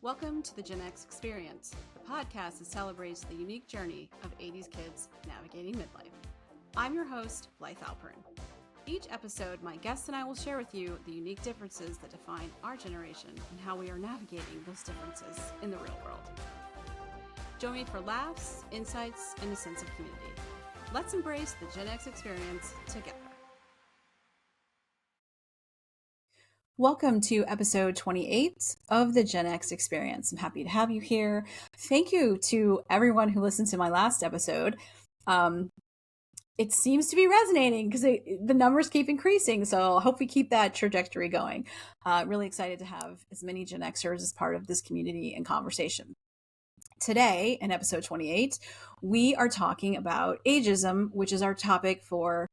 Welcome to the GenX Experience, the podcast that celebrates the unique journey of 80s kids navigating midlife. I'm your host, Lib Aubuchon. Each episode, my guests and I will share with you the unique differences that define our generation and how we are navigating those differences in the real world. Join me for laughs, insights, and a sense of community. Let's embrace the GenX Experience together. Welcome to episode 28 of the GenX Experience. I'm happy to have you here. Thank you to everyone who listened to my last episode. It seems to be resonating because the numbers keep increasing. So I hope we keep that trajectory going. Really excited to have as many Gen Xers as part of this community and conversation. Today, in episode 28, we are talking about ageism, which is our topic for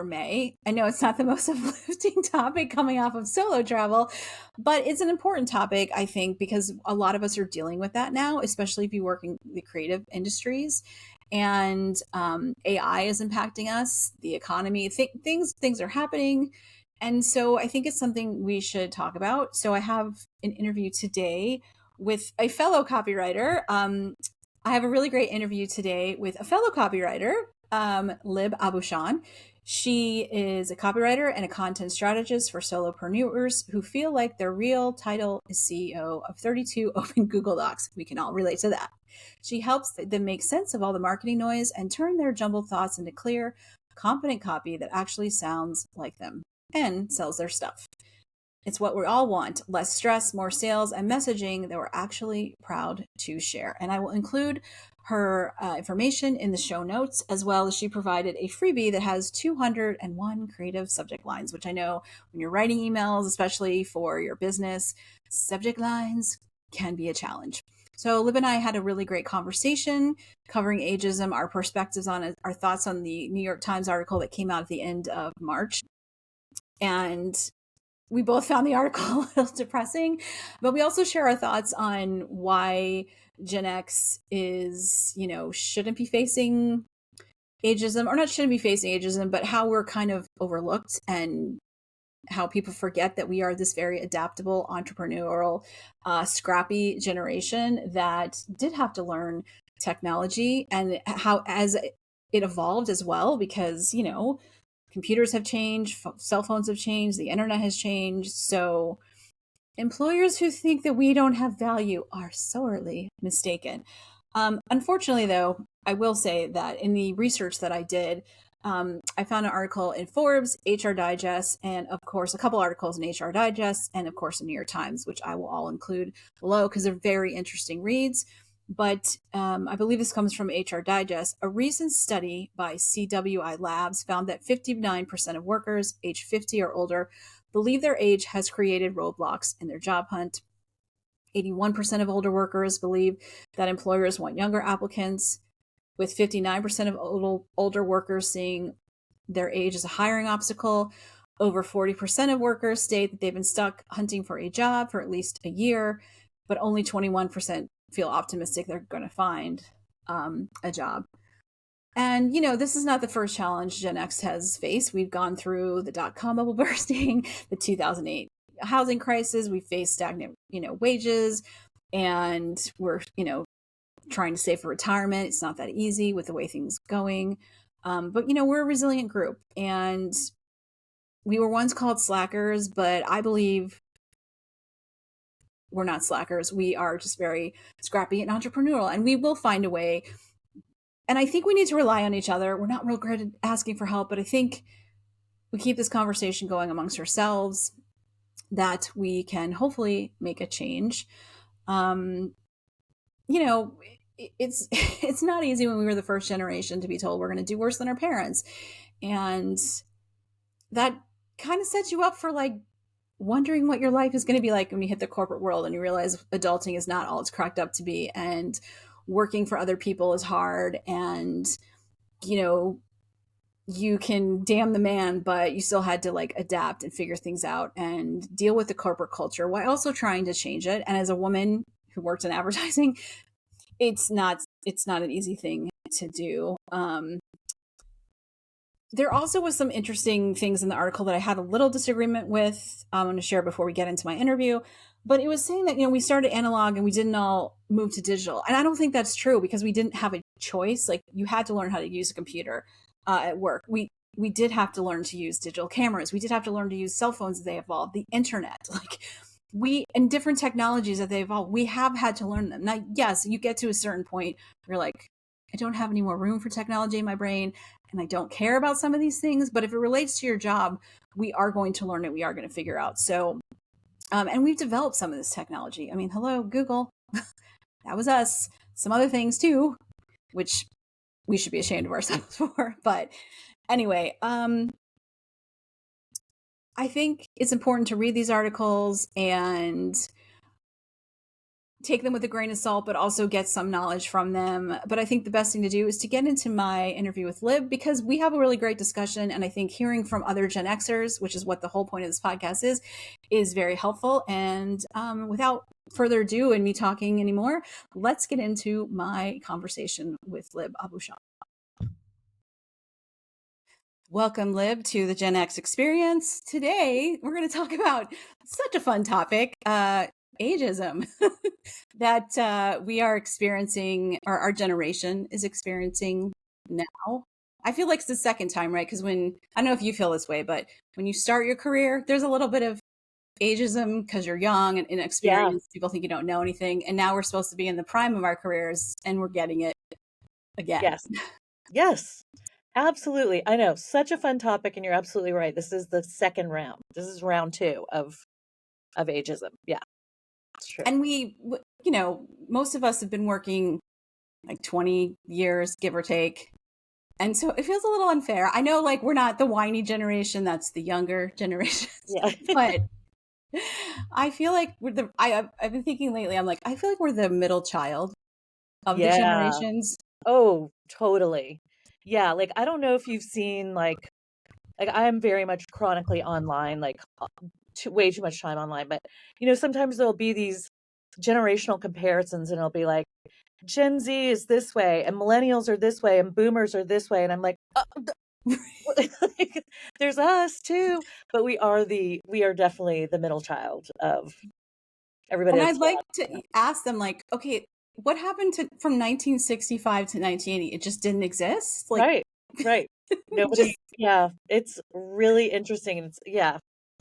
May. I know it's not the most uplifting topic coming off of solo travel, but it's an important topic, I think, because a lot of us are dealing with that now, especially if you work in the creative industries. And AI is impacting us, the economy, things are happening. And so I think it's something we should talk about. So I have an interview today with a fellow copywriter. I have a really great interview today with a fellow copywriter, Lib Aubuchon. She is a copywriter and a content strategist for solopreneurs who feel like their real title is CEO of 32 open Google Docs. We can all relate to that. She helps them make sense of all the marketing noise and turn their jumbled thoughts into clear, confident copy that actually sounds like them and sells their stuff. It's what we all want: less stress, more sales, and messaging that we're actually proud to share. And I will include her information in the show notes, as well as she provided a freebie that has 201 creative subject lines, which I know when you're writing emails, especially for your business, subject lines can be a challenge. So Lib and I had a really great conversation covering ageism, our perspectives on it, our thoughts on the New York Times article that came out at the end of March. And we both found the article a little depressing, but we also share our thoughts on why Gen X shouldn't be facing ageism, or not shouldn't be facing ageism, but how we're kind of overlooked and how people forget that we are this very adaptable, entrepreneurial, scrappy generation that did have to learn technology, and how as it evolved as well, because, computers have changed, cell phones have changed, the internet has changed. So employers who think that we don't have value are sorely mistaken. Unfortunately, though, I will say that in the research that I did, I found an article in Forbes, HR Digest, and of course, a couple articles in HR Digest, and of course, the New York Times, which I will all include below because they're very interesting reads. But I believe this comes from HR Digest. A recent study by CWI Labs found that 59% of workers age 50 or older believe their age has created roadblocks in their job hunt. 81% of older workers believe that employers want younger applicants, with 59% of older workers seeing their age as a hiring obstacle. Over 40% of workers state that they've been stuck hunting for a job for at least a year, but only 21% feel optimistic they're going to find a job. And, this is not the first challenge Gen X has faced. We've gone through the dot-com bubble bursting, the 2008 housing crisis. We faced stagnant, wages, and we're, trying to save for retirement. It's not that easy with the way things are going. But, we're a resilient group, and we were once called slackers, but I believe we're not slackers. We are just very scrappy and entrepreneurial, and we will find a way. And I think we need to rely on each other. We're not real great at asking for help, but I think we keep this conversation going amongst ourselves that we can hopefully make a change. It's not easy when we were the first generation to be told we're going to do worse than our parents. And that kind of sets you up for wondering what your life is going to be like when you hit the corporate world and you realize adulting is not all it's cracked up to be, and working for other people is hard, and you can damn the man, but you still had to adapt and figure things out and deal with the corporate culture while also trying to change it. And as a woman who worked in advertising, it's not an easy thing to do. There also was some interesting things in the article that I had a little disagreement with. I'm going to share before we get into my interview. But it was saying that, we started analog and we didn't all move to digital. And I don't think that's true because we didn't have a choice. Like you had to learn how to use a computer at work. We did have to learn to use digital cameras. We did have to learn to use cell phones as they evolved, the internet, like and different technologies that they evolved. We have had to learn them. Now, yes, you get to a certain point where you're like, I don't have any more room for technology in my brain and I don't care about some of these things. But if it relates to your job, we are going to learn it. We are going to figure out. So, and we've developed some of this technology. I mean, hello, Google. That was us. Some other things too, which we should be ashamed of ourselves for. But anyway, I think it's important to read these articles and take them with a grain of salt, but also get some knowledge from them. But I think the best thing to do is to get into my interview with Lib because we have a really great discussion. And I think hearing from other Gen Xers, which is what the whole point of this podcast is very helpful. And without further ado and me talking anymore, let's get into my conversation with Lib Aubuchon. Welcome, Lib, to the Gen X experience. Today, we're going to talk about such a fun topic, ageism, that we are experiencing, or our generation is experiencing now. I feel like it's the second time, right? Because I don't know if you feel this way, but when you start your career, there's a little bit of ageism because you're young and inexperienced. Yeah. People think you don't know anything. And now we're supposed to be in the prime of our careers and we're getting it again. Yes. Absolutely. I know. Such a fun topic. And you're absolutely right. This is the second round. This is round 2 of ageism. Yeah. It's true. And most of us have been working like 20 years, give or take. And so it feels a little unfair. I know like we're not the whiny generation. That's the younger generation. Yeah. But I feel like I've been thinking lately, I'm like, I feel like we're the middle child of the generations. Oh, totally. Yeah, like I don't know if you've seen like I'm very much chronically online, like way too much time online, but sometimes there'll be these generational comparisons and it'll be like Gen Z is this way and millennials are this way and boomers are this way and I'm like there's us too, but we are definitely the middle child of everybody. And I'd like to ask them like, okay, what happened from 1965 to 1980? It just didn't exist? Like, right. Nobody, yeah, it's really interesting. It's, yeah,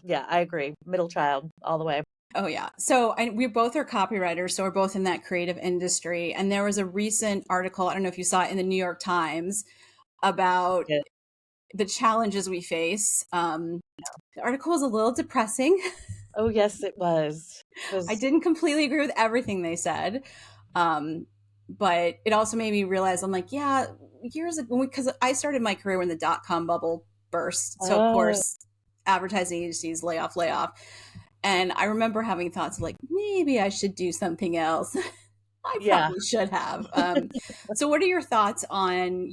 I agree. Middle child all the way. Oh, yeah. So we both are copywriters, so we're both in that creative industry. And there was a recent article, I don't know if you saw it in the New York Times, about the challenges we face. The article was a little depressing. Oh, yes, it was. I didn't completely agree with everything they said. But it also made me realize, I'm like, yeah, years ago, because I started my career when the dot-com bubble burst. So, of course, advertising agencies, layoff. And I remember having thoughts of like, maybe I should do something else. I probably should have. So what are your thoughts on,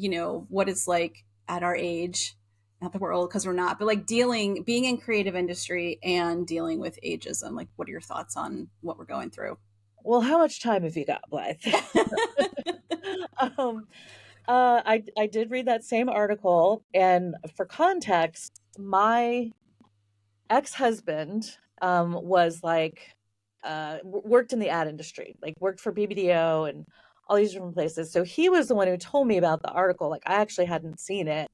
what it's like at our age, not that we're old because we're not, but like being in creative industry and dealing with ageism? Like, what are your thoughts on what we're going through? Well, how much time have you got, Blythe? I did read that same article, and for context, my ex-husband was like worked in the ad industry, like worked for BBDO and all these different places. So he was the one who told me about the article. Like I actually hadn't seen it,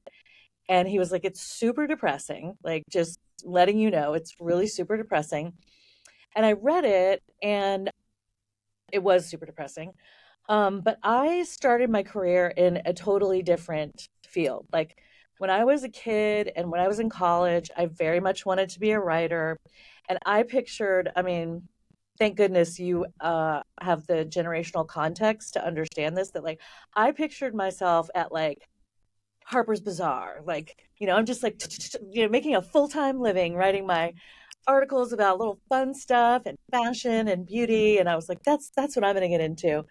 and he was like, "It's super depressing. Like just letting you know, it's really super depressing." And I read it, and it was super depressing. But I started my career in a totally different field. Like when I was a kid and when I was in college, I very much wanted to be a writer. And I pictured, I mean, thank goodness you have the generational context to understand this, that like I pictured myself at like Harper's Bazaar. Like, I'm just like, making a full-time living writing my articles about little fun stuff and fashion and beauty. And I was like, that's what I'm going to get into.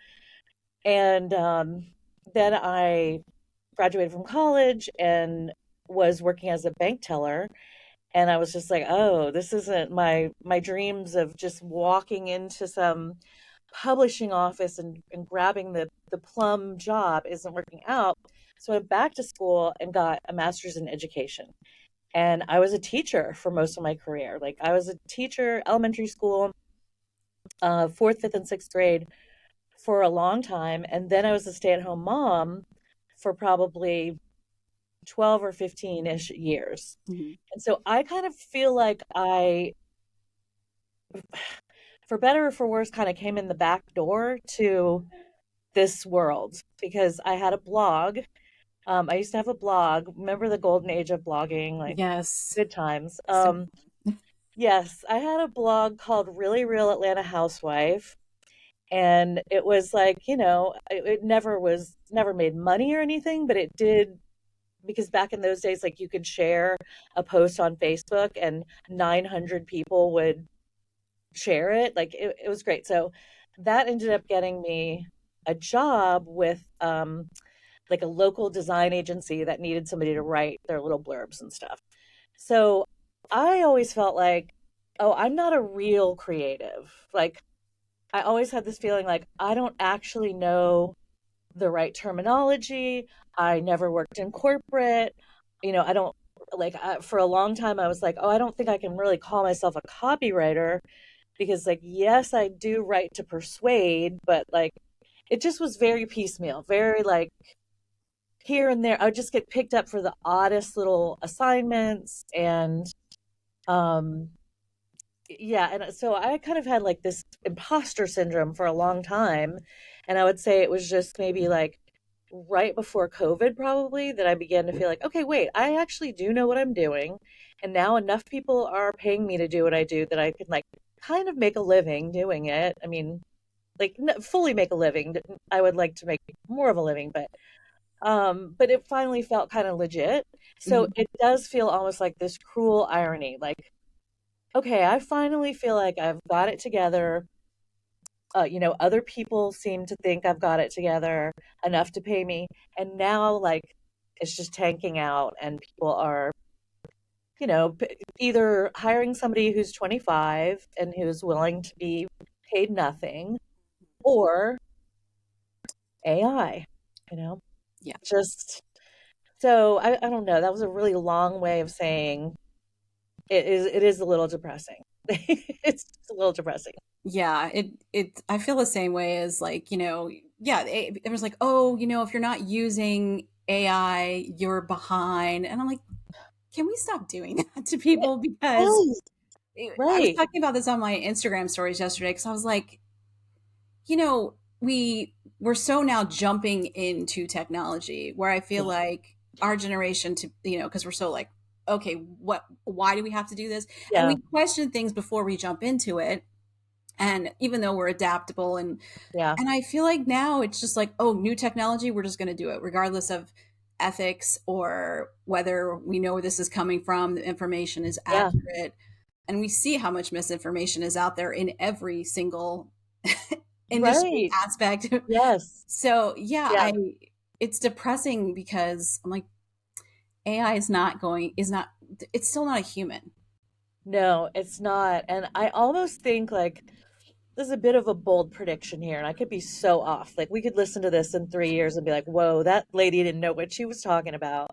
And then I graduated from college and was working as a bank teller. And I was just like, oh, this isn't my dreams of just walking into some publishing office and grabbing the plum job isn't working out. So I went back to school and got a master's in education. And I was a teacher for most of my career. Like I was a teacher, elementary school, fourth, fifth, and sixth grade for a long time. And then I was a stay-at-home mom for probably 12 or 15-ish years. Mhm. And so I kind of feel like I, for better or for worse, kind of came in the back door to this world because I had a blog. I used to have a blog. Remember the golden age of blogging, like Yes. good times. So Yes, I had a blog called Really Real Atlanta Housewife. And it was like, it never made money or anything, but it did because back in those days, like you could share a post on Facebook and 900 people would share it. Like it was great. So that ended up getting me a job with like a local design agency that needed somebody to write their little blurbs and stuff. So I always felt like, oh, I'm not a real creative. Like I always had this feeling like I don't actually know the right terminology. I never worked in corporate. I don't like for a long time I was like, oh, I don't think I can really call myself a copywriter because like yes, I do write to persuade, but like it just was very piecemeal, very like here and there. I would just get picked up for the oddest little assignments and um yeah, and so I kind of had like this imposter syndrome for a long time. And I would say it was just maybe like right before COVID, probably, that I began to feel like, okay, wait, I actually do know what I'm doing. And now enough people are paying me to do what I do that I can like kind of make a living doing it. I mean, like fully make a living. I would like to make more of a living, but it finally felt kind of legit. So mhm. it does feel almost like this cruel irony. Like, okay, I finally feel like I've got it together. Other people seem to think I've got it together enough to pay me. And now, like, it's just tanking out, and people are, either hiring somebody who's 25 and who's willing to be paid nothing, or AI, you know, Yeah. just so I don't know. That was a really long way of saying it is a little depressing. It's just a little depressing. Yeah, I feel the same way as like, yeah, it was like, "Oh, if you're not using AI, you're behind." And I'm like, "Can we stop doing that to people?" Because Right, I was right. talking about this on my Instagram stories yesterday because I was like, we're so now jumping into technology where I feel Yeah, like our generation to, because we're so like, okay, why do we have to do this? And yeah, we question things before we jump into it. And even though we're adaptable yeah, and I feel like now it's just like, oh, new technology, we're just going to do it regardless of ethics or whether we know where this is coming from, the information is yeah. accurate. And we see how much misinformation is out there in every single industry Right. aspect. Yes. So, yeah, Yeah. I it's depressing because I'm like AI is not it's still not a human. No, it's not. And I almost think like there's a bit of a bold prediction here, and I could be so off. Like we could listen to this in 3 years and be like, whoa, that lady didn't know what she was talking about.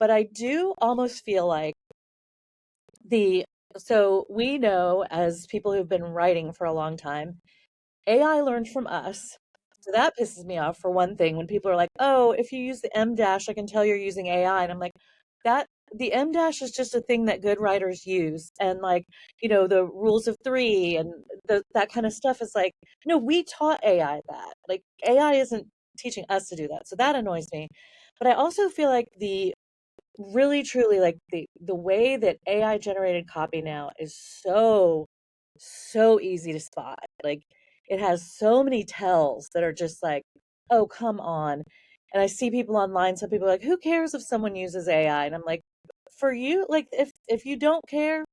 But I do almost feel like the so we know as people who've been writing for a long time, AI learned from us. So that pisses me off for one thing when people are like, "Oh, if you use the M dash, I can tell you're using AI." And I'm like, that the M dash is just a thing that good writers use. And like, the rules of three and that kind of stuff is like, no, we taught AI that. Like AI isn't teaching us to do that. So that annoys me. But I also feel like the really truly like the way that AI generated copy now is so easy to spot. Like it has so many tells that are just like, oh, come on. And I see people online, some people are like, who cares if someone uses AI? And I'm like, for you, like if you don't care,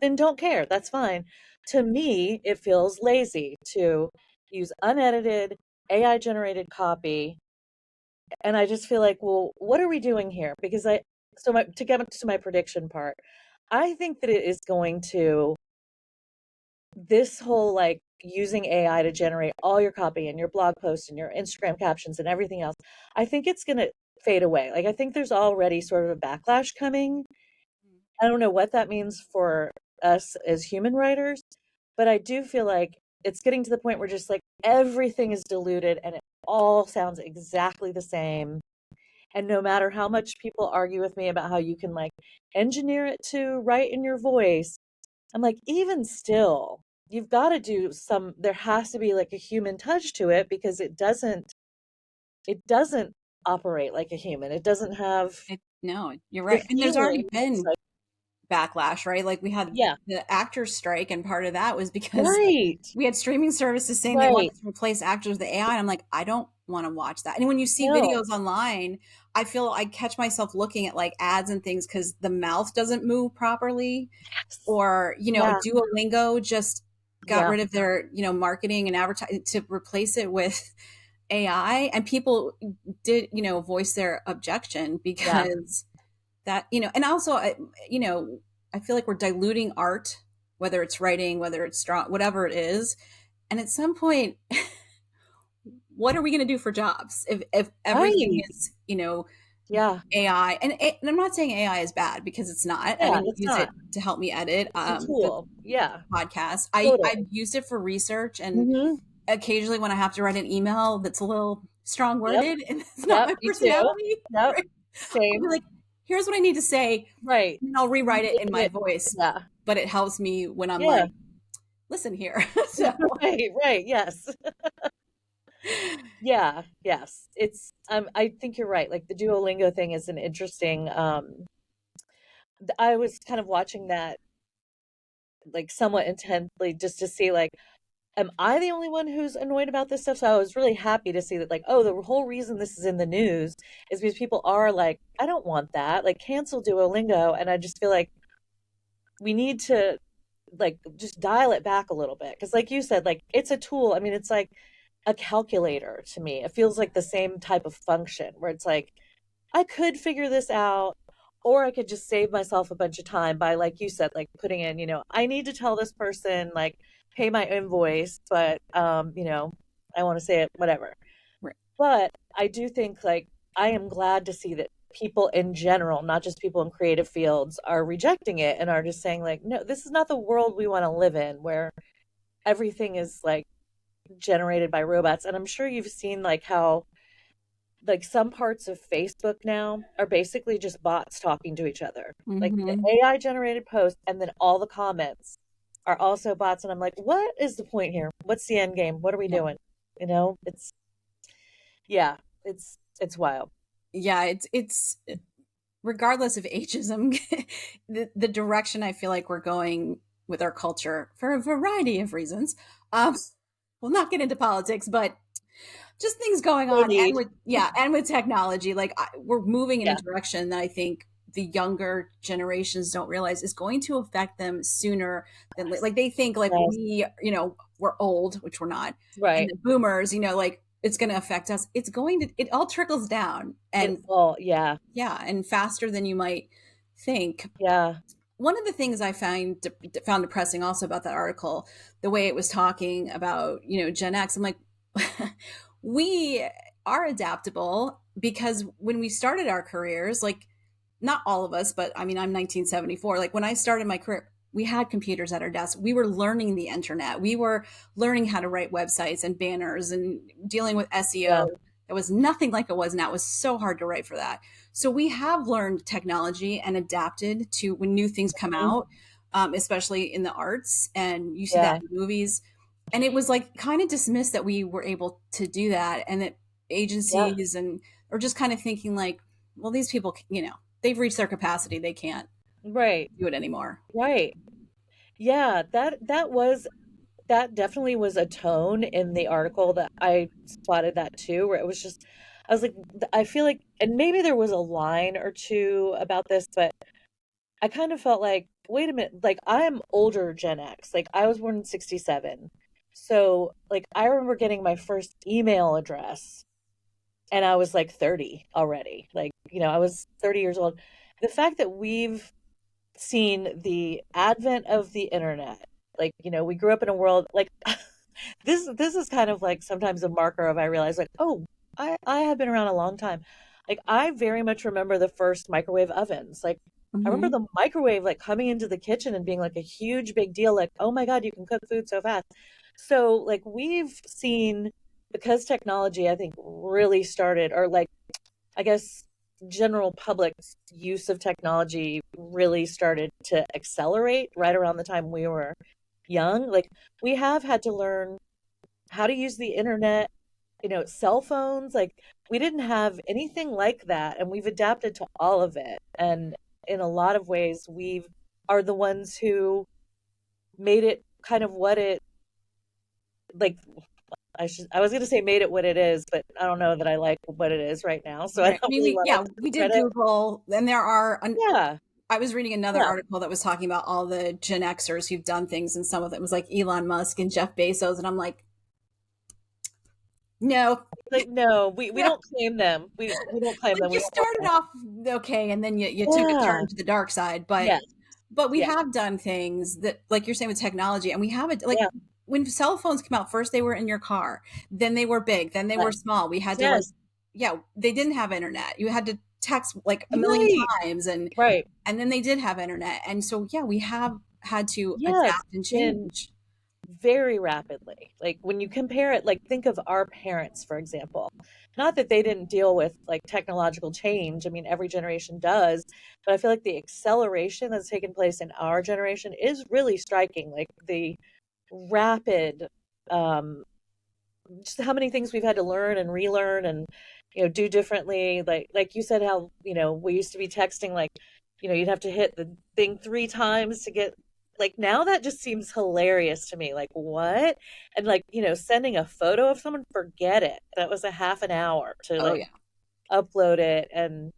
then don't care. That's fine. To me, it feels lazy to use unedited AI generated copy, and I just feel like, well, what are we doing here? Because to get to my prediction part, I think that it is going to this whole like using AI to generate all your copy and your blog posts and your Instagram captions and everything else. I think it's going to fade away. Like I think there's already sort of a backlash coming. I don't know what that means for us as human writers, but I do feel like it's getting to the point where just like everything is diluted and it all sounds exactly the same. And no matter how much people argue with me about how you can like engineer it to write in your voice, I'm like, even still, you've got to do some, there has to be like a human touch to it because it doesn't operate like a human. It doesn't have No, you're the right. And there's already feeling. It's been like, backlash, right? Like we had yeah, the actors strike, and part of that was because right, we had streaming services saying they right. wanted to replace actors with AI. And I'm like, I don't want to watch that. And when you see No, videos online, I feel I catch myself looking at like ads and things because the mouth doesn't move properly, yes, or yeah, Duolingo just got yeah, rid of their marketing and advertising to replace it with AI, and people did voice their objection yeah. because that and also you know I feel like we're diluting art, whether it's writing, whether it's strong, whatever it is, and at some point what are we going to do for jobs if everything Right. is Yeah. AI? And I'm not saying AI is bad, because it's not. I Yeah, mean, I it's use it not. to help me edit It's a tool. Yeah, podcast. I've totally. used it for research, and Mhm. occasionally when I have to write an email that's a little strong Yep, worded and it's not yep, my me too. personality, Yep, right? I'll be same. like, here's what I need to say, Right. and I'll rewrite it in Making my it voice, yeah, but it helps me when I'm yeah. like, listen here. So Right, right, yes. Yeah, yes. I think you're right. Like the Duolingo thing is an interesting I was kind of watching that like somewhat intently just to see like am I the only one who's annoyed about this stuff? So I was really happy to see that like oh the whole reason this is in the news is because people are like I don't want that. Like cancel Duolingo and I just feel like we need to like just dial it back a little bit because like you said like it's a tool. I mean it's like a calculator to me. It feels like the same type of function where it's like I could figure this out, or I could just save myself a bunch of time by, like you said, like putting in, I need to tell this person, like, pay my invoice, but, I want to say it, whatever. right. But I do think, like, I am glad to see that people in general, not just people in creative fields, are rejecting it and are just saying, like, no, this is not the world we want to live in where everything is, like, generated by robots. And I'm sure you've seen, like, how like some parts of Facebook now are basically just bots talking to each other. Like the Hmm. AI generated post and then all the comments are also bots and I'm like, what is the point here? What's the end game? What are we Yeah. doing? It's yeah, it's wild. Yeah, it's regardless of ageism, the direction I feel like we're going with our culture for a variety of reasons. Um, we'll not get into politics, but just things going No on, need. and with technology, like we're moving in a Yeah. direction that I think the younger generations don't realize is going to affect them sooner than Yes. like they think like Yes. we're old, which we're not, and Right. the boomers, like it's going to affect us. It all trickles down, It and all yeah. yeah, and faster than you might think. Yeah. One of the things I found depressing also about that article, the way it was talking about Gen X. I'm like, we are adaptable because when we started our careers, like not all of us, but I mean, I'm 1974. Like when I started my career, we had computers at our desk. We were learning the internet. We were learning how to write websites and banners and dealing with Yeah. SEO. It was nothing like it was now. It was so hard to write for that. So we have learned technology and adapted to when new things come Mhm. out, especially in the arts. And you see that Yeah. in movies. And it was like kind of dismissed that we were able to do that, and that Yeah. agencies and are just kind of thinking like, well, these people, they've reached their capacity. They can't Right. do it anymore. Right. Yeah, that definitely was a tone in the article that I spotted that too, where it was just, I was like, I feel like, and maybe there was a line or two about this, but I kind of felt like, wait a minute, like I'm older Gen X, like I was born in 67. So like I remember getting my first email address and I was like 30 already. Like, I was 30 years old. The fact that we've seen the advent of the internet. Like, we grew up in a world like this is kind of like sometimes a marker of I realize like, oh, I have been around a long time. Like I very much remember the first microwave ovens. Like I remember Hmm. the microwave like coming into the kitchen and being like a huge big deal, like, oh my God, you can cook food so fast. So like we've seen, because technology I think really started, or like I guess general public's use of technology really started to accelerate right around the time we were young. Like we have had to learn how to use the internet, cell phones. Like we didn't have anything like that, and we've adapted to all of it. And in a lot of ways, we are the ones who made it kind of what it, like, I was going to say made it what it is, but I don't know that I like what it is right now, so I Right. I don't mean, really want to we take did credit. Google, and there are. Yeah, I was reading another yeah. article that was talking about all the Gen Xers who've done things, and some of them was like Elon Musk and Jeff Bezos, and I'm like, no, Like no, we no. don't claim them. We don't claim Like them. We you don't want started that. off okay, and then you took a Yeah. turn to the dark side, but Yes. we Yeah. have done things that, like you're saying, with technology, and we have it like Yeah. when cell phones came out first, they were in your car, then they were big, then they were Yes. small. We had to like, Yes. yeah, they didn't have internet. You had to text like a million Right. times, Right. and then they did have internet, and so yeah, we have had to Yes. adapt and And change. very rapidly. Like when you compare it, like think of our parents, for example. Not that they didn't deal with like technological change. I mean, every generation does, but I feel like the acceleration that's taken place in our generation is really striking. Like the rapid, um, just how many things we've had to learn and relearn and do differently. Like you said, how we used to be texting, like you'd have to hit the thing 3 times to get, like now that just seems hilarious to me. Like what? And like sending a photo of someone, forget it, that was a half an hour to Oh like yeah. upload it. And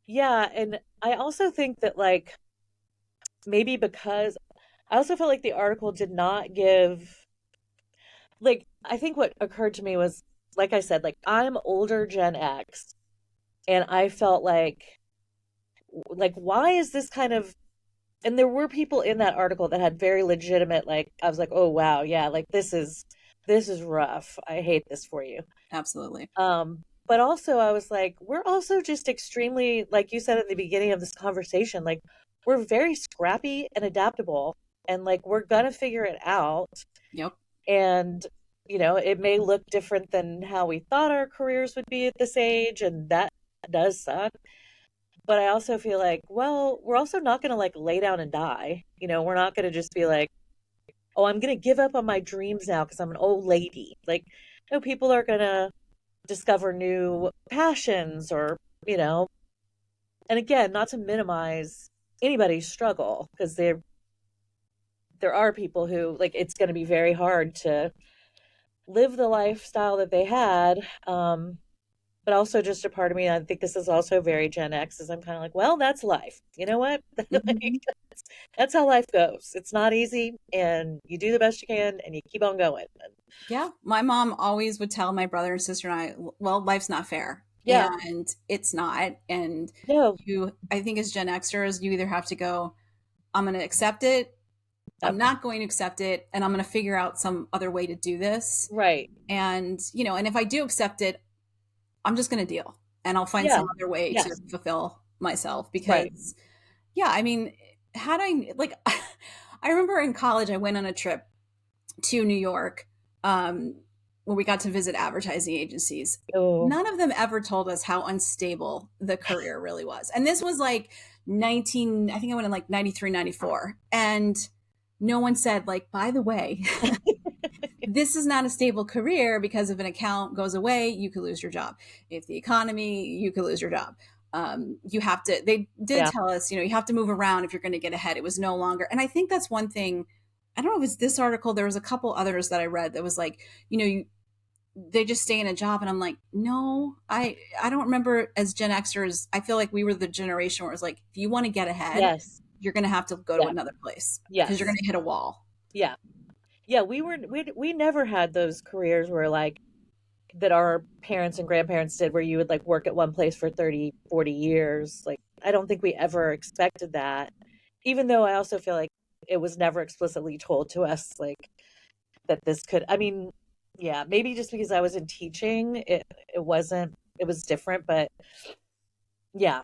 yeah, and I also think that like maybe because I also felt like the article did not give, like, I think what occurred to me was, like I said, like I'm older Gen X, and I felt like why is this kind of, and there were people in that article that had very legitimate, like I was like, oh wow, yeah, like this is rough. I hate this for you. Absolutely. But also I was like, we're also just extremely, like you said at the beginning of this conversation, like we're very scrappy and adaptable, and like we're gonna figure it out. Yep. And it may look different than how we thought our careers would be at this age, and that does suck. But I also feel like, well, we're also not going to like lay down and die. We're not going to just be like, oh, I'm going to give up on my dreams now because I'm an old lady. Like, people are going to discover new passions, or you know and again, not to minimize anybody's struggle, because there are people who, like, it's going to be very hard to live the lifestyle that they had. But also, just a part of me, I think this is also very Gen X, is I'm kind of like, well, that's life. You know what? Mhm. Like, that's how life goes. It's not easy, and you do the best you can, and you keep on going. And Yeah, my mom always would tell my brother and sister and I, well, life's not fair. yeah, And it's not. And no, I think as Gen Xers, you either have to go, I'm going to accept it, I'm yep, not going to accept it, and I'm going to figure out some other way to do this. right, And, and if I do accept it, I'm just going to deal and I'll find yeah, some other way to yes, fulfill myself right, because, yeah, I mean, had I, like, I remember in college, I went on a trip to New York, um, where we got to visit advertising agencies. oh, None of them ever told us how unstable the career really was. And this was like 19, I think I went in like 93, 94. And no one said, like, by the way, this is not a stable career because if an account goes away, you could lose your job. If the economy, you could lose your job. You have to, they did yeah, tell us, you have to move around if you're going to get ahead. It was no longer. And I think that's one thing. I don't know if it's this article. There was a couple others that I read that was like, they just stay in a job. And I'm like, no, I don't remember as Gen Xers. I feel like we were the generation where it was like, if you want to get ahead, yes, you're going to have to go to yeah, another place because you're going yes, to hit a wall. yeah, yeah. We never had those careers where, like, that our parents and grandparents did, where you would like work at one place for 30, 40 years. Like, I don't think we ever expected that, even though I also feel like it was never explicitly told to us, like, that this could, I mean, yeah, maybe just because I was in teaching, it was different. But yeah,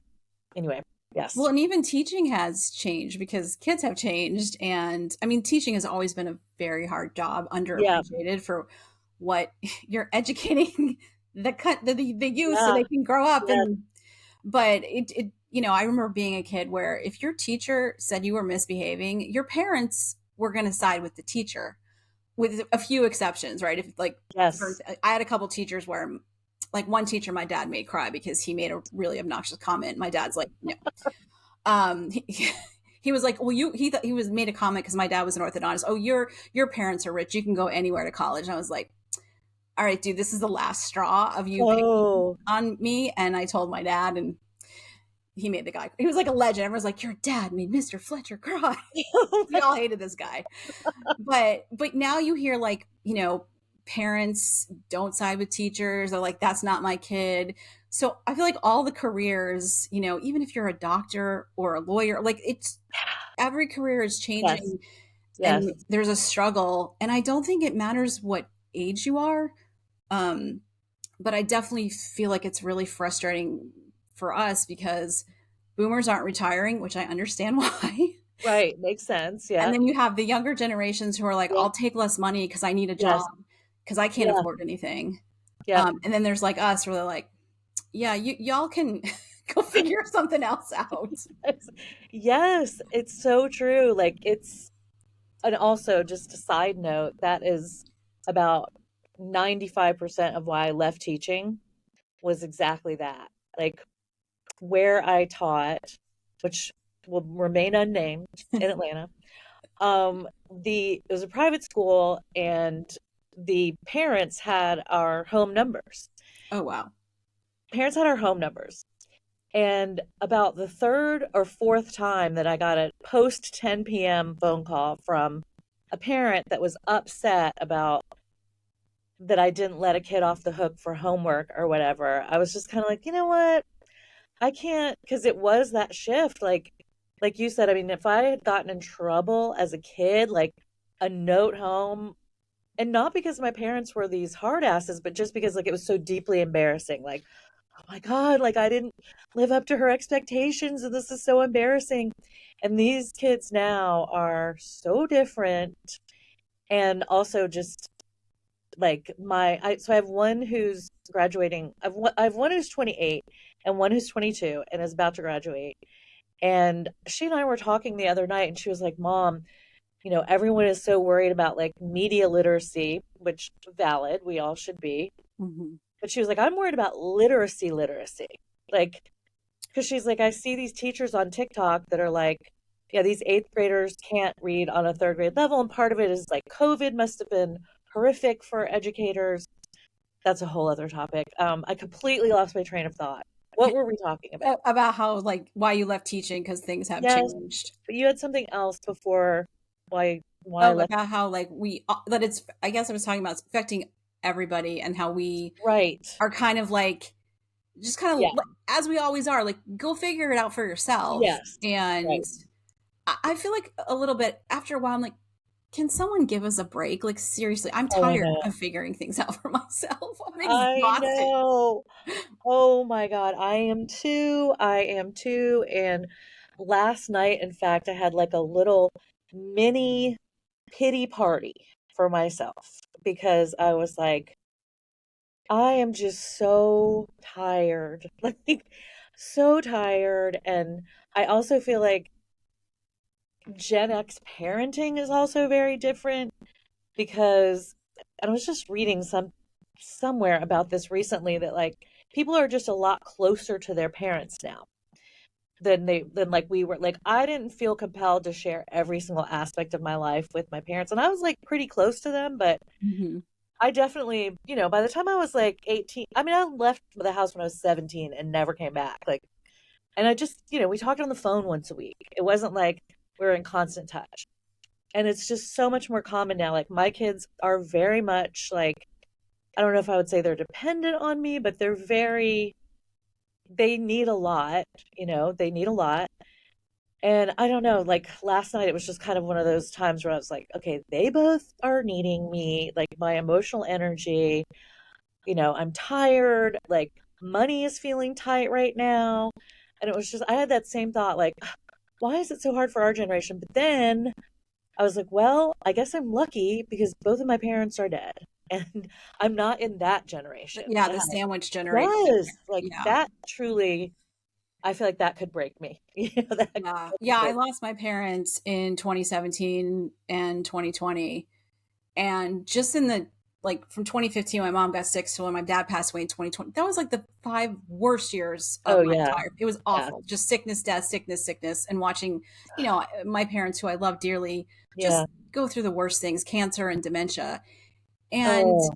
anyway, Yes. Well, and even teaching has changed because kids have changed. And I mean, teaching has always been a very hard job, Yeah. underappreciated for what you're educating the youth so Yeah. they can grow up. Yeah. And, but I remember being a kid where if your teacher said you were misbehaving, your parents were going to side with the teacher with a few exceptions, right? If like, Yes. I had a couple teachers where like one teacher my dad made cry because he made a really obnoxious comment. My dad's like, no. He was like, well, he thought he was made a comment because my dad was an orthodontist. Oh, your parents are rich. You can go anywhere to college. And I was like, all right, dude, this is the last straw of you picking Oh. on me. And I told my dad, and he made the guy. He was like a legend. Everyone's like, your dad made Mr. Fletcher cry. We all hated this guy. But now you hear like, parents don't side with teachers. They're like, that's not my kid. So I feel like all the careers, even if you're a doctor or a lawyer, like it's every career is Yes. changing Yes. and there's a struggle. And I don't think it matters what age you are. But I definitely feel like it's really frustrating for us because boomers aren't retiring, which I understand why. Right. Makes sense. And Yeah. then you have the younger generations who are like, Yeah. I'll take less money because I need a job Yes. because I can't Yeah. afford anything. Yep. And then there's like us where they're like, yeah, y'all can go figure something else out. Yes, it's so true. Like and also just a side note, that is about 95% of why I left teaching was exactly that. Like where I taught, which will remain unnamed in Atlanta. It was a private school and the parents had our home numbers. Oh, wow. Parents had our home numbers. And about the third or fourth time that I got a post 10 p.m. phone call from a parent that was upset about that I didn't let a kid off the hook for homework or whatever, I was just kind of like, you know what? I can't, because it was that shift. Like you said, I mean, if I had gotten in trouble as a kid, like a note home, and not because my parents were these hard asses, but just because like it was so deeply embarrassing. Like, oh my God, like I didn't live up to her expectations and this is so embarrassing. And these kids now are so different. And also just like so I have one who's graduating. I have one who's 28 and one who's 22 and is about to graduate. And she and I were talking the other night and she was like, Mom, everyone is so worried about like media literacy, which valid, we all should be. Mm-hmm. But she was like, I'm worried about literacy. Like, because she's like, I see these teachers on TikTok that are like, yeah, these eighth graders can't read on a third grade level. And part of it is like COVID must have been horrific for educators. That's a whole other topic. I completely lost my train of thought. What were we talking about? About how, like, why you left teaching because things have Yes, changed. but you had something else before why I Oh, left. about how, like, that it's, I guess I was talking about it's affecting everybody and how we Right. are kind of like, just kind Yeah. of as we always are, like, go figure it out for yourself. Yes. And Right. I feel like a little bit after a while, I'm like, can someone give us a break? Like, seriously, I'm Oh, I tired know. of figuring things out for myself. I'm I exhausted. know. Oh my God, I am too. I am too. And last night, in fact, I had like a little mini pity party for myself because I was like, I am just so tired. Like, so tired. And I also feel like Gen X parenting is also very different because and I was just reading somewhere about this recently that like people are just a lot closer to their parents now than like we were. Like I didn't feel compelled to share every single aspect of my life with my parents and I was like pretty close to them, but Mm-hmm. I definitely, by the time I was like 18, I mean I left the house when I was 17 and never came back. Like and I just, we talked on the phone once a week. It wasn't like we were in constant touch. And it's just so much more common now. Like my kids are very much like I don't know if I would say they're dependent on me, but they need a lot, they need a lot. And I don't know, like last night it was just kind of one of those times where I was like, okay, they both are needing me, like my emotional energy, I'm tired, like money is feeling tight right now. And it was just, I had that same thought, like, why is it so hard for our generation? But then I was like, well, I guess I'm lucky because both of my parents are dead. And I'm not in that generation. Yeah, that the has- sandwich generation. Yes, like Yeah. that truly, I feel like that could break me. That could Yeah. really Yeah, I break. lost my parents in 2017 and 2020. And just in the like from 2015, my mom got sick to when my dad passed away in 2020. That was like the 5 worst years of Oh my yeah, entire. It was yeah, awful. Just sickness, death, sickness, sickness, and watching, you know, my parents who I love dearly yeah. just go through the worst things, cancer and dementia. And Oh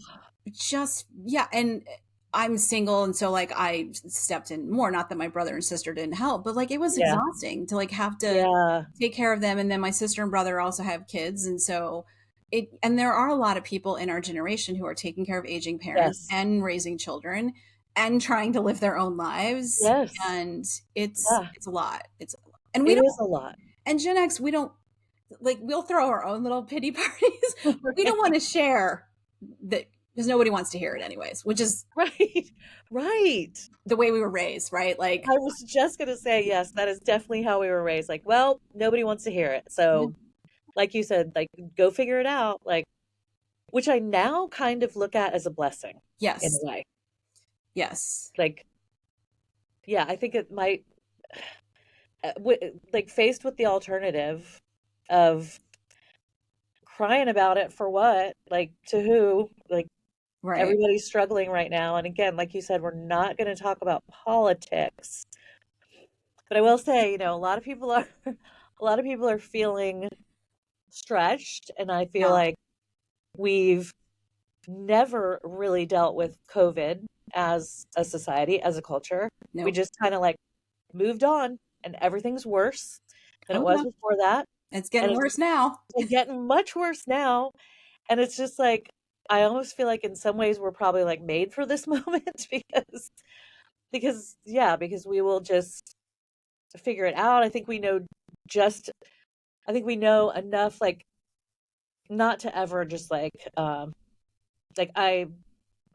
just yeah, and I'm single, and so like I stepped in more. Not that my brother and sister didn't help, but like it was yeah, exhausting to like have to yeah. take care of them. And then my sister and brother also have kids, and so it. And there are a lot of people in our generation who are taking care of aging parents Yes, and raising children and trying to live their own lives, yes, and yeah. it's a lot. It's a lot. And we It don't. is a lot. And Gen X, we don't like we'll throw our own little pity parties. We don't want to share that because nobody wants to hear it anyways, which is Right, right. the way we were raised, right? Like, I was just gonna say, yes, that is definitely how we were raised. Like, well, nobody wants to hear it. So, like you said, like, go figure it out. Like, which I now kind of look at as a blessing in yes, a way. yes, Like, yeah, I think it might, like, faced with the alternative of crying about it for what? Like, to who? Like, right. everybody's struggling right now. And again, like you said, we're not going to talk about politics. But I will say, a lot of people are a lot of people are feeling stretched, and I feel Yeah, like we've never really dealt with COVID as a society, as a culture. We no. just kind of like moved on, and everything's worse than it Oh was yeah, before that. it's And getting it's worse now. getting much worse now. And it's just like, I almost feel like in some ways we're probably like made for this moment because we will just figure it out. Just, I think we know enough, like, not to ever just like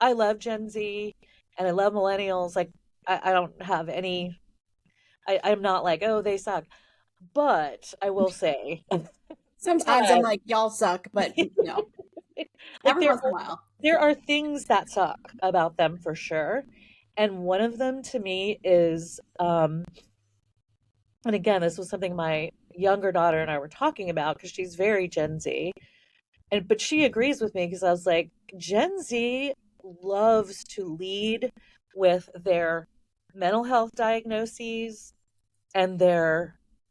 I love Gen Z and I love millennials. Like, I don't have any, I'm not like, oh, they suck. But I will say Sometimes I'm that like, y'all suck, but like every once in a while. there are things that suck about them for sure. And one of them to me is and again, this was something my younger daughter and I were talking about because she's very Gen Z. But she agrees with me because I was like, Gen Z loves to lead with their mental health diagnoses and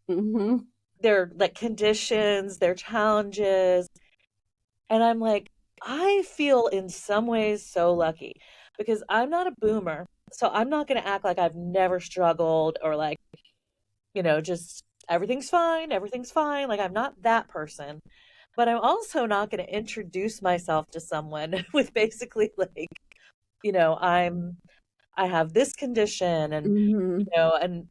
Hmm. their like conditions, their challenges. And I'm like, I feel in some ways so lucky because I'm not a boomer. So I'm not going to act like I've never struggled or like, just everything's fine, everything's fine. Like, I'm not that person. But I'm also not going to introduce myself to someone with basically like, I have this condition and Hmm.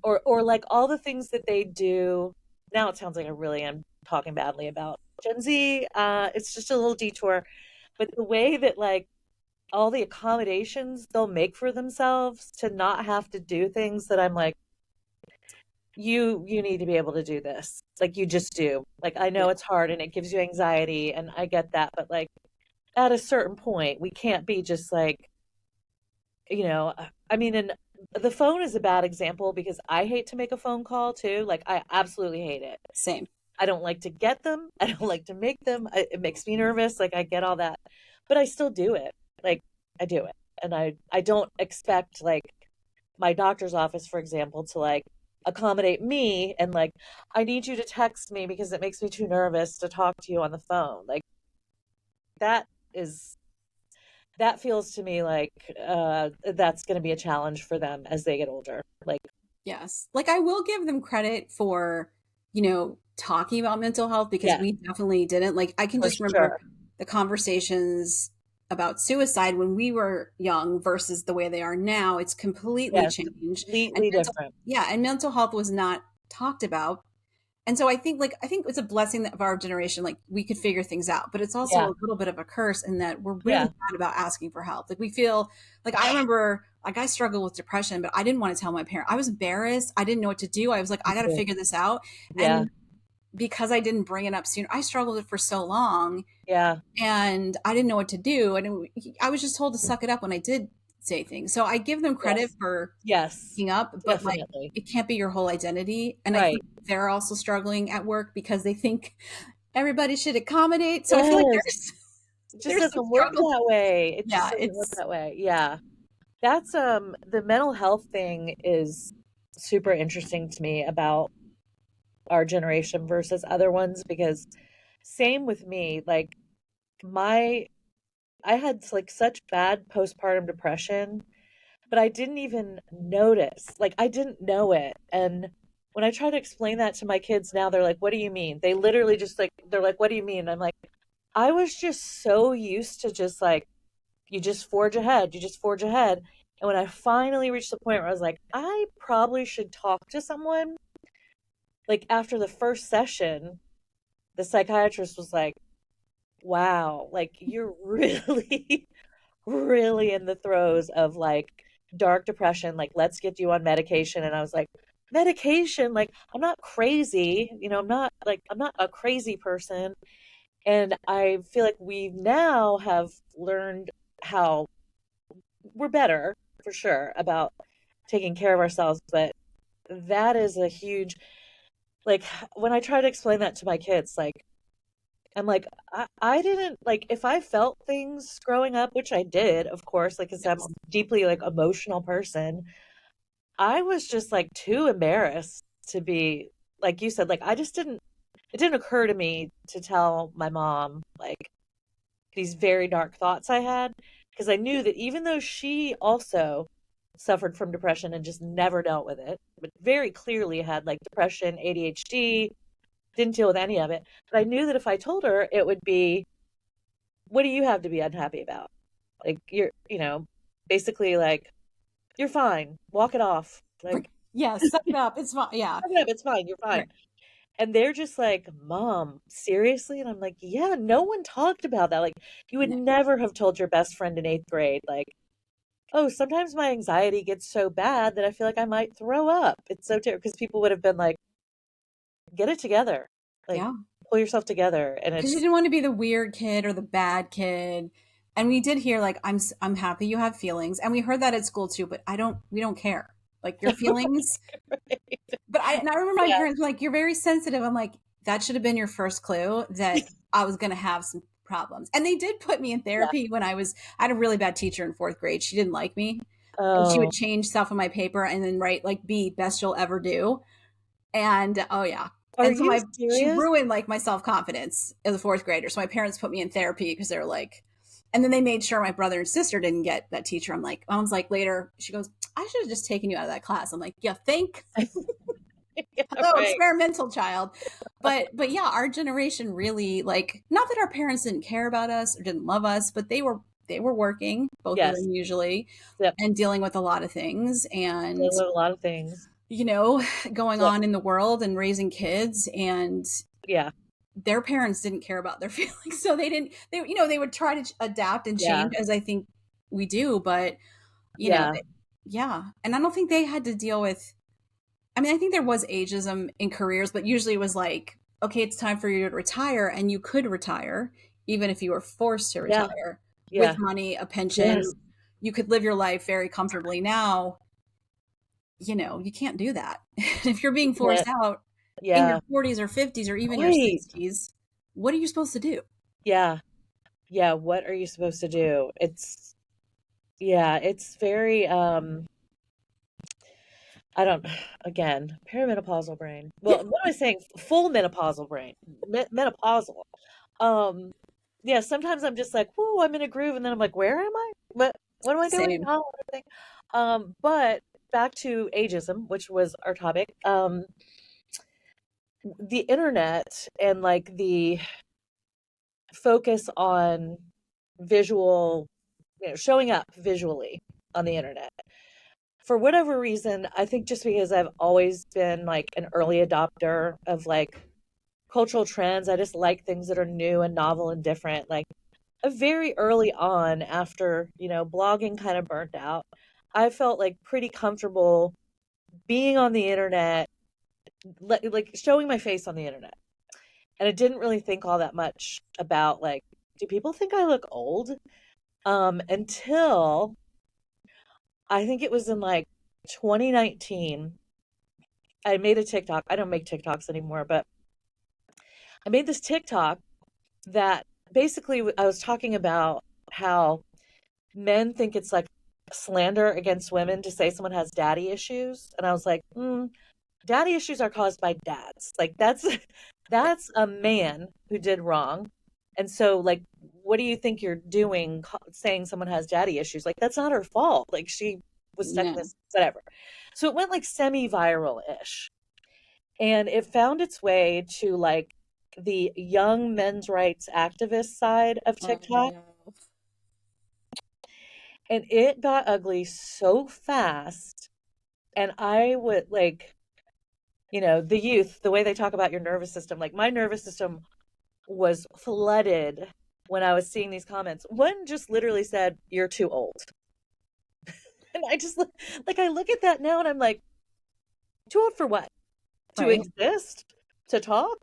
or like all the things that they do. Now it sounds like I really am talking badly about Gen Z. It's just a little detour, but the way that like all the accommodations they'll make for themselves to not have to do things that I'm like, you need to be able to do this. Like, you just do. Like, I Yeah. know it's hard and it gives you anxiety and I get that, but like at a certain point, we can't be just like, I mean, and the phone is a bad example because I hate to make a phone call too. Like, I absolutely hate it. Same. I don't like to get them. I don't like to make them. It makes me nervous. Like, I get all that, but I still do it. Like, I do it. And I don't expect like my doctor's office, for example, to like accommodate me and like, I need you to text me because it makes me too nervous to talk to you on the phone. Like, that is that feels to me like that's going to be a challenge for them as they get older. Like, Yes. Like I will give them credit for, talking about mental health because yeah, we definitely didn't. Like I can for just remember sure. the conversations about suicide when we were young versus the way they are now. It's completely Yes, changed. And completely different. mental health was not talked about. And so I think it's a blessing of our generation. Like we could figure things out, but it's also Yeah, a little bit of a curse in that we're really yeah, bad about asking for help. Like we feel like I remember like I struggled with depression, but I didn't want to tell my parents. I was embarrassed. I didn't know what to do. I was like, I got to figure this out. Yeah. And because I didn't bring it up sooner, I struggled with it for so long Yeah. and I didn't know what to do. And I was just told to suck it up when I did say things. So I give them credit Yes. for Yes. speaking up, but like Definitely. it can't be your whole identity. And I Right. think they're also struggling at work because they think everybody should accommodate. So I feel like Yes. there's It just there's some doesn't work struggle. that way. It just Yeah, doesn't work it's that way. Yeah. That's the mental health thing is super interesting to me about our generation versus other ones because same with me. Like my I had like such bad postpartum depression, but I didn't even notice. Like I didn't know it. And when I try to explain that to my kids now, they're like, "What do you mean?" They literally just like they're like, "What do you mean?" I'm like, "I was just so used to just like you just forge ahead, you just forge ahead." And when I finally reached the point where I was like, "I probably should talk to someone," like after the first session, the psychiatrist was like, "Wow, like you're really really in the throes of like dark depression, like let's get you on medication." And I was like, medication? Like I'm not crazy, I'm not a crazy person. And I feel like we now have learned how we're better for sure about taking care of ourselves, but that is a huge like when I try to explain that to my kids, like I'm like, I didn't like if I felt things growing up, which I did, of course, like, 'cause I'm a yes. deeply like emotional person. I was just like too embarrassed to be, like you said, like it didn't occur to me to tell my mom like these very dark thoughts I had because I knew that even though she also suffered from depression and just never dealt with it, but very clearly had like depression, ADHD, didn't deal with any of it. But I knew that if I told her, it would be, what do you have to be unhappy about? Like, basically like, you're fine. Walk it off. Like, Yeah, suck it up. It's fine. Yeah. suck it up. It's fine. You're fine. Right. And they're just like, Mom, seriously? And I'm like, yeah, no one talked about that. Like, you would No. never have told your best friend in eighth grade, like, oh, sometimes my anxiety gets so bad that I feel like I might throw up. It's so terrible because people would have been like, get it together. Like, Yeah. pull yourself together. And Because you it's, didn't want to be the weird kid or the bad kid. And we did hear like I'm happy you have feelings, and we heard that at school too. But we don't care like your feelings. But I remember my yeah, parents were like, "You're very sensitive." I'm like, that should have been your first clue that I was going to have some problems. And they did put me in yeah. therapy when I had a really bad teacher in fourth grade. She didn't like me, and she would Oh, change stuff on my paper and then write like B best you'll ever do. And oh yeah. are And so you my she serious? ruined like my self-confidence as a fourth grader. So my parents put me in therapy because they're like, and then they made sure my brother and sister didn't get that teacher. Mom's like later, she goes, I should have just taken you out of that class. I'm like, yeah, think. Yeah, Oh, right. experimental child. But yeah, our generation really like not that our parents didn't care about us or didn't love us, but they were working, both of Yes. them usually, Yep. and dealing with a lot of things and Dealing with a lot of things. you know, going Yep. on in the world and raising kids and Yeah. their parents didn't care about their feelings. So they would try to adapt and Yeah. change as I think we do, but you know, Yeah. yeah. And I don't think they had to deal with I mean, I think there was ageism in careers, but usually it was like, okay, it's time for you to retire and you could retire even if you were forced to Yeah. retire with Yeah. money, a Yes. pension, you could live your life very comfortably now you can't do that. If you're You being forced can't. out in your Yeah. 40s or 50s or even your Right. 60s, what are you supposed to do? Yeah. Yeah. What are you supposed to do? Yeah, it's very, I don't, again, perimenopausal brain. Well, what am I saying? Full menopausal brain. Menopausal. Um, yeah, sometimes I'm just like, whoa, I'm in a groove. And then I'm like, where am I? What am I doing? Same. Oh, everything. But back to ageism, which was our topic. The internet and like the focus on visual, showing up visually on the internet. For whatever reason, I think just because I've always been like an early adopter of like cultural trends, I just like things that are new and novel and different. Like very early on, after, blogging kind of burnt out, I felt like pretty comfortable being on the internet, like showing my face on the internet. And I didn't really think all that much about like, do people think I look old? Until I think it was in like 2019. I made a TikTok. I don't make TikToks anymore, but I made this TikTok that basically I was talking about how men think it's like slander against women to say someone has daddy issues. And I was like, daddy issues are caused by dads. Like that's that's a man who did wrong. And so like what do you think you're doing saying someone has daddy issues? Like that's not her fault. Like she was stuck in No. this whatever. So it went like semi-viral-ish. And it found its way to like the young men's rights activist side of Oh TikTok. no. And it got ugly so fast. And I would like, the youth, the way they talk about your nervous system, like my nervous system was flooded when I was seeing these comments. One just literally said, "You're too old." And I just like, I look at that now and I'm like, too old for what? To Right. exist? To talk?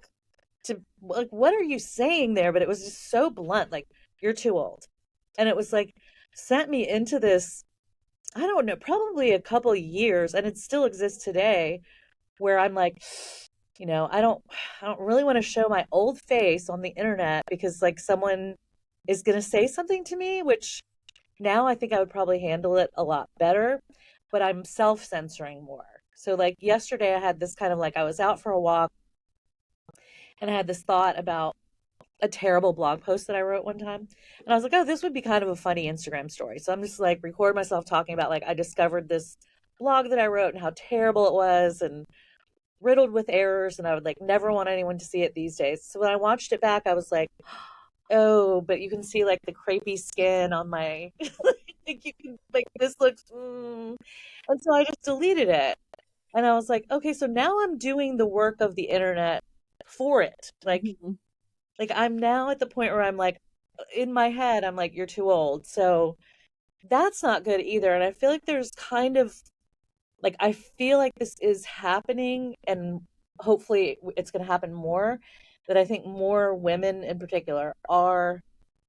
To like, what are you saying there? But it was just so blunt, like, you're too old. And it was like, sent me into this, I don't know, probably a couple years, and it still exists today, where I'm like, I don't really want to show my old face on the internet because like someone is going to say something to me, which now I think I would probably handle it a lot better, but I'm self-censoring more. So like yesterday I had this kind of like I was out for a walk and I had this thought about a terrible blog post that I wrote one time. And I was like, oh, this would be kind of a funny Instagram story. So I'm just like record myself talking about like I discovered this blog that I wrote and how terrible it was and riddled with errors, and I would like never want anyone to see it these days. So when I watched it back, I was like, oh, but you can see like the crepey skin on my like you can like this looks and so I just deleted it. And I was like, okay, so now I'm doing the work of the internet for it. Mhm. Like I'm now at the point where I'm like in my head, I'm like, you're too old. So that's not good either. And I feel like there's kind of like I feel like this is happening and hopefully it's going to happen more, that I think more women in particular are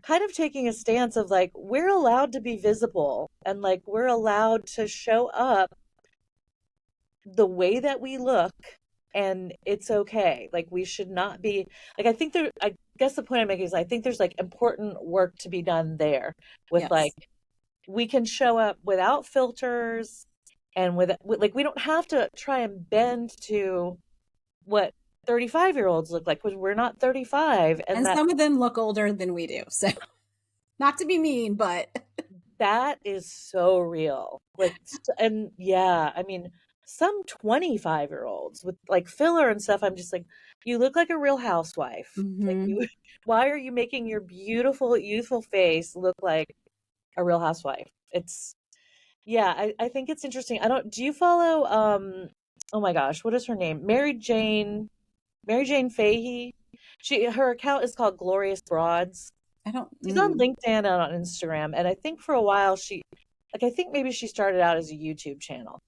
kind of taking a stance of like we're allowed to be visible and like we're allowed to show up the way that we look, and it's okay. Like we should not be like I guess the point I'm making is I think there's like important work to be done there with like Yes. we can show up without filters and like we don't have to try and bend to what 35-year-olds look like because we're not 35, and And some of them look older than we do. So not to be mean, but that is so real. Like and yeah, I mean some 25-year-olds with like filler and stuff, I'm just like, you look like a real housewife. Like hmm you why are you making your beautiful youthful face look like a real housewife? It's Yeah, I think it's interesting. I don't, do you follow, oh my gosh, what is her name? Mary Jane Fahey. Her account is called Glorious Broads. I don't. She's on Mm. LinkedIn and on Instagram. And I think for a while I think maybe she started out as a YouTube channel,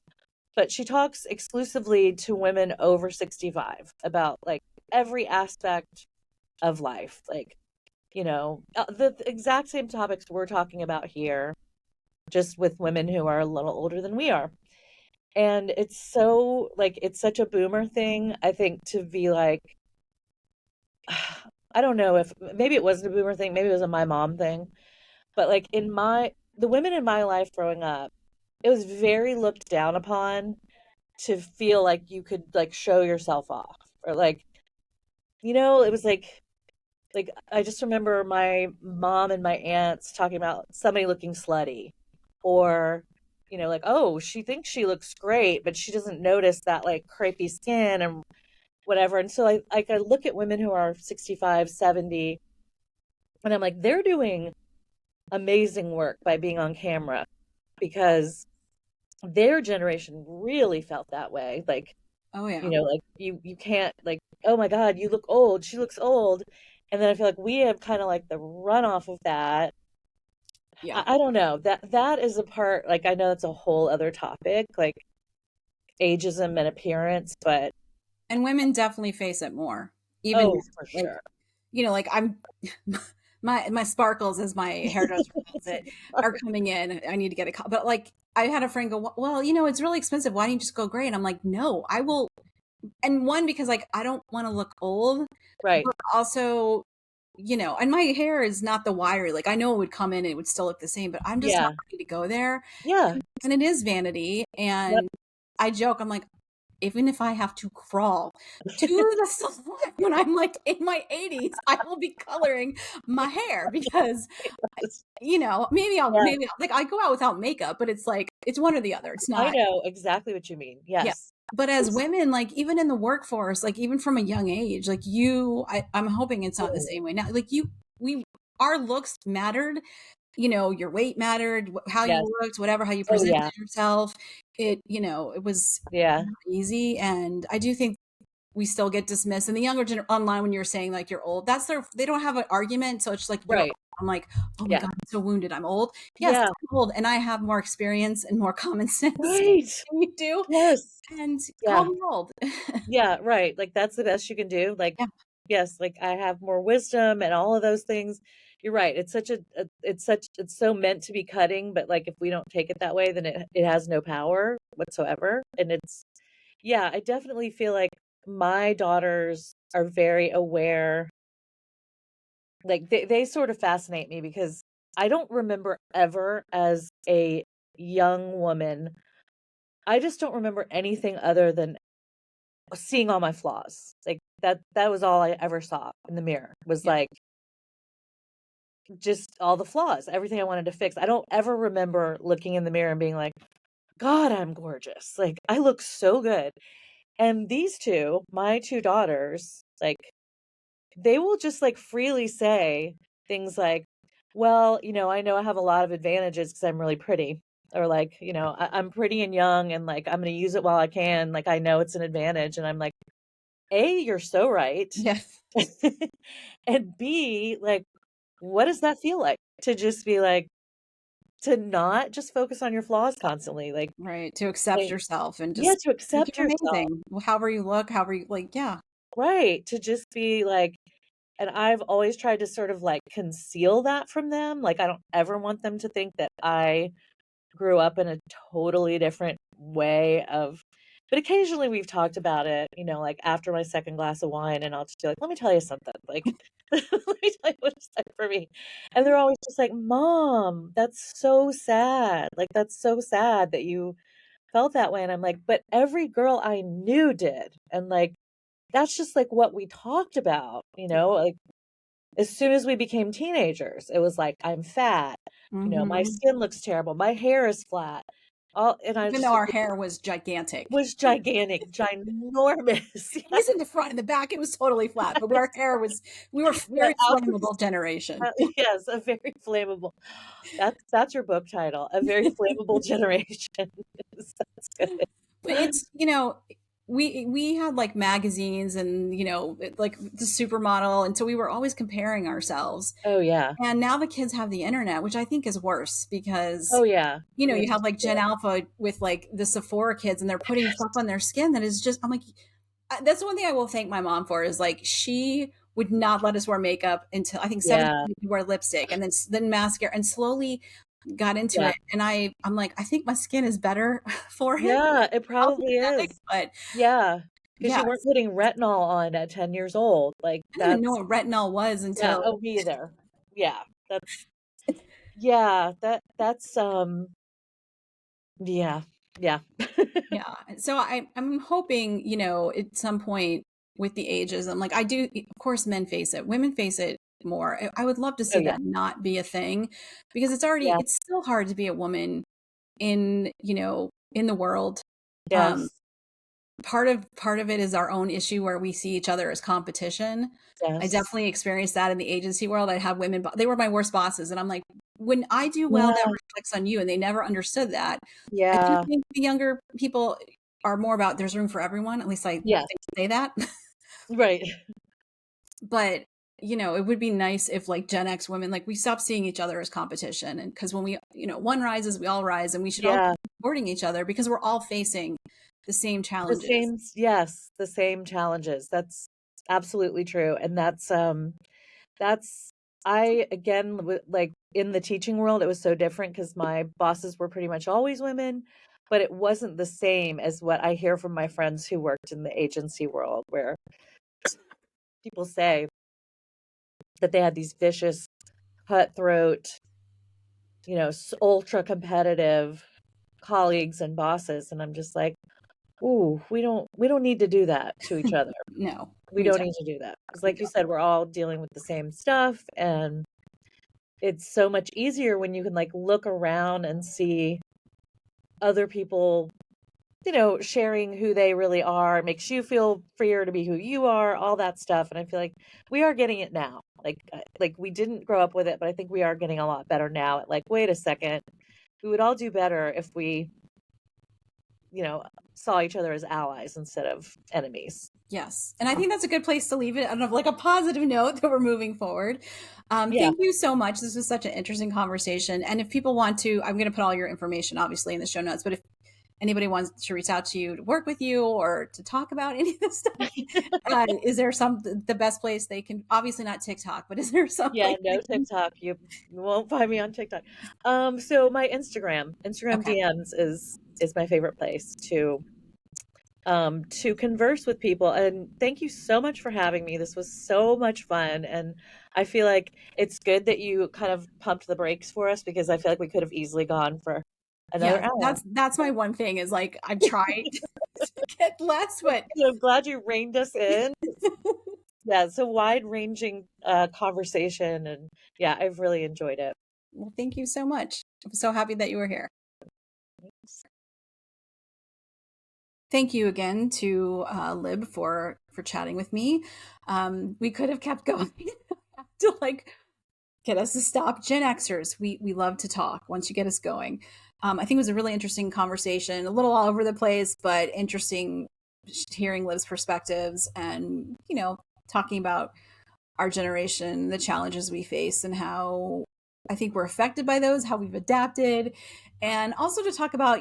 but she talks exclusively to women over 65 about like every aspect of life. Like, the exact same topics we're talking about here, just with women who are a little older than we are. And it's so like it's such a boomer thing, I think, to be like I don't know if maybe it wasn't a boomer thing, maybe it was a my mom thing, but like in my the women in my life growing up, it was very looked down upon to feel like you could like show yourself off or like it was like I just remember my mom and my aunts talking about somebody looking slutty, or like, oh, she thinks she looks great but she doesn't notice that like crepey skin and whatever. And so I look at women who are 65, 70, and I'm like, they're doing amazing work by being on camera because their generation really felt that way. Like, Oh yeah. like you can't like, oh my God, you look old, she looks old. And then I feel like we have kind of like the runoff of that. Yeah. I don't know. That is a part, like, I know that's a whole other topic, like ageism and appearance, but And women definitely face it more. Even oh, for like, sure. like I'm my sparkles, as my hairdresser calls it, are coming in. I need to get a but like I had a friend go, well, it's really expensive. Why don't you just go gray? And I'm like, no, I will. And one, because like I don't want to look old, Right. but also, and my hair is not the wiry. Like I know it would come in and it would still look the same, but I'm just not Yeah. ready to go there. Yeah. And it is vanity. Yep. And I joke, I'm like, even if I have to crawl to the salon when I'm like in my 80s, I will be coloring my hair because, Yeah. like I go out without makeup, but it's like, it's one or the other. It's I not, know exactly what you mean. yeah. Yes. But as women, like even in the workforce, like even from a young age, like I'm hoping it's not the Mm. same way now. Like our looks mattered, your weight mattered, how you Yes. looked, whatever, how you Oh, presented yeah. yourself. It was Yeah. not easy. And I do think we still get dismissed. And the younger online, when you're saying like you're old, they don't have an argument. So it's just like, you're old. Right. I'm like, oh my Yeah. God, I'm so wounded. I'm old. Yes, Yeah. I'm old. And I have more experience and more common sense Right. than you do. Yes. And call Yeah. me old. Yeah, right. Like that's the best you can do. Like, Yeah. yes, like I have more wisdom and all of those things. You're right. It's such it's so meant to be cutting, but like if we don't take it that way, then it has no power whatsoever. And yeah, I definitely feel like my daughters are very aware. Like they sort of fascinate me because I don't remember ever as a young woman. I just don't remember anything other than seeing all my flaws. Like that was all I ever saw in the mirror was Yeah. like just all the flaws, everything I wanted to fix. I don't ever remember looking in the mirror and being like, God, I'm gorgeous. Like I look so good. And these two, my two daughters, like they will just like freely say things like, well, I know I have a lot of advantages because I'm really pretty. Or like, I'm pretty and young and like I'm going to use it while I can. Like I know it's an advantage. And I'm like, A, you're so right. Yes. And B, like, what does that feel like to just be like, to not just focus on your flaws constantly? Right. To accept Like, yourself and yeah, just to think accept you're yourself, amazing. However you look, however you like, yeah. right? To just be like, and I've always tried to sort of like conceal that from them. Like, I don't ever want them to think that I grew up in a totally different way of, but occasionally we've talked about it, like after my second glass of wine, and I'll just be like, let me tell you something. Like, let me tell you what it's like for me. And they're always just like, Mom, that's so sad. Like, that's so sad that you felt that way. And I'm like, but every girl I knew did. And like, that's just like what we talked about, like as soon as we became teenagers, it was like, I'm fat, my Hmm. skin looks terrible, my hair is flat. And I Even though just our hair was gigantic. was gigantic, ginormous. At least in the front and the back, it was totally flat. But our hair we were Yeah, very out the flammable generation. yes, a very flammable. That's your book title, A Very Flammable Generation. That's good. But it's, we had like magazines and, like the supermodel. And so we were always comparing ourselves. Oh, yeah. And now the kids have the internet, which I think is worse because, Oh, yeah. you Yes. have like Gen Alpha with like the Sephora kids and they're putting stuff on their skin that is just, I'm like, that's the one thing I will thank my mom for is like she would not let us wear makeup until I think 17 Yeah. we wear lipstick and then mascara and slowly got into Yeah. it. And I'm like, I think my skin is better for it. Yeah, it Probably probably genetic, is. but Yeah, because yeah, you weren't putting retinol on at 10 years old, like, I didn't even know that's what retinol was yeah, until oh, me either. Yeah, that's yeah, that's, yeah, yeah. yeah. So I'm hoping, at some point with the ageism, like I do, of course, men face it, women face it more. I would love to Oh, see yeah, that not be a thing because yeah, it's still hard to be a woman in the world. Um, yes, part of it is our own issue where we see each other as competition. I yes, definitely experienced that in the agency world. I had women, they were my worst bosses. And I'm like, when I do well, that yeah, reflects on you. And they never understood that. I do yeah, think the younger people are more about there's room for everyone. At least I yes, think say that. right, But it would be nice if like Gen X women, like we stop seeing each other as competition. And because when we, one rises, we all rise, and we should all Yeah. be supporting each other because we're all facing the same The challenges. same, yes, the same challenges. That's absolutely true. And that's, I, again, like in the teaching world, it was so different because my bosses were pretty much always women, but it wasn't the same as what I hear from my friends who worked in the agency world, where people say that they had these vicious, cutthroat, ultra competitive colleagues and bosses. And I'm just like, ooh, we don't need to do that to each other. No, We don't need to do that. Because like you said, we're all dealing with the same stuff. And it's so much easier when you can like look around and see other people, sharing who they really are. It makes you feel freer to be who you are, all that stuff. And I feel like we are getting it now. Like we didn't grow up with it, but I think we are getting a lot better now at like, wait a second, we would all do better if we, saw each other as allies instead of enemies. Yes. And I think that's a good place to leave it on like a positive note that we're moving forward. Yeah. Thank you so much. This was such an interesting conversation. And if people want to, I'm going to put all your information obviously in the show notes, but if anybody wants to reach out to you to work with you or to talk about any of this stuff, is there the best place they can, obviously not TikTok, but is there some Yeah, place no TikTok. You won't find me on TikTok. So my Instagram Okay. DMs is my favorite place to converse with people. And thank you so much for having me. This was so much fun. And I feel like it's good that you kind of pumped the brakes for us, because I feel like we could have easily gone for another Yeah, hour. that's my one thing is like I've tried to get less, but I'm glad you reined us in. Yeah, it's a wide-ranging conversation, and yeah, I've really enjoyed it. well, thank you so much. I'm so happy that you were here. Thank you again to Lib for chatting with me. We could have kept going to like get us to stop. Gen Xers, we love to talk once you get us going. I think it was a really interesting conversation, a little all over the place, but interesting hearing Liv's perspectives and, talking about our generation, the challenges we face, and how I think we're affected by those, how we've adapted, and also to talk about,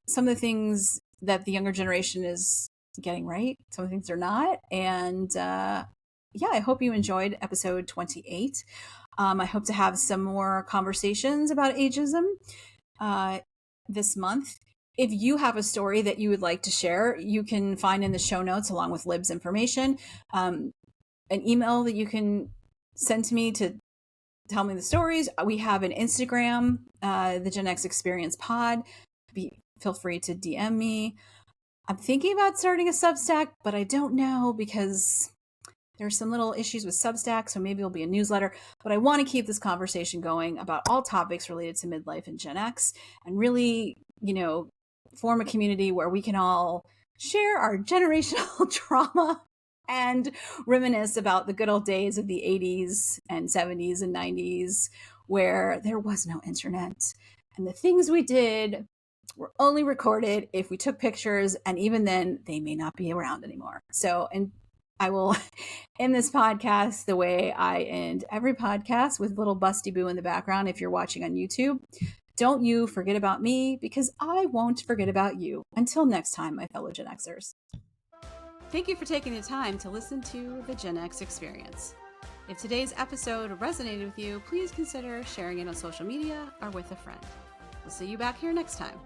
some of the things that the younger generation is getting right, some of the things they're not. And yeah, I hope you enjoyed episode 28. I hope to have some more conversations about ageism this month. If you have a story that you would like to share, you can find in the show notes along with Lib's information an email that you can send to me to tell me the stories. We have an Instagram, the Gen X Experience Pod. Feel free to DM me. I'm thinking about starting a Substack, but I don't know because there's some little issues with Substack, so maybe it'll be a newsletter. But I want to keep this conversation going about all topics related to midlife and Gen X, and really, form a community where we can all share our generational trauma and reminisce about the good old days of the 80s and 70s and 90s where there was no internet. And the things we did were only recorded if we took pictures, and even then, they may not be around anymore. So, and I will end this podcast the way I end every podcast, with little Busty Boo in the background if you're watching on YouTube. Don't you forget about me, because I won't forget about you. Until next time, my fellow Gen Xers. Thank you for taking the time to listen to the Gen X Experience. If today's episode resonated with you, please consider sharing it on social media or with a friend. We'll see you back here next time.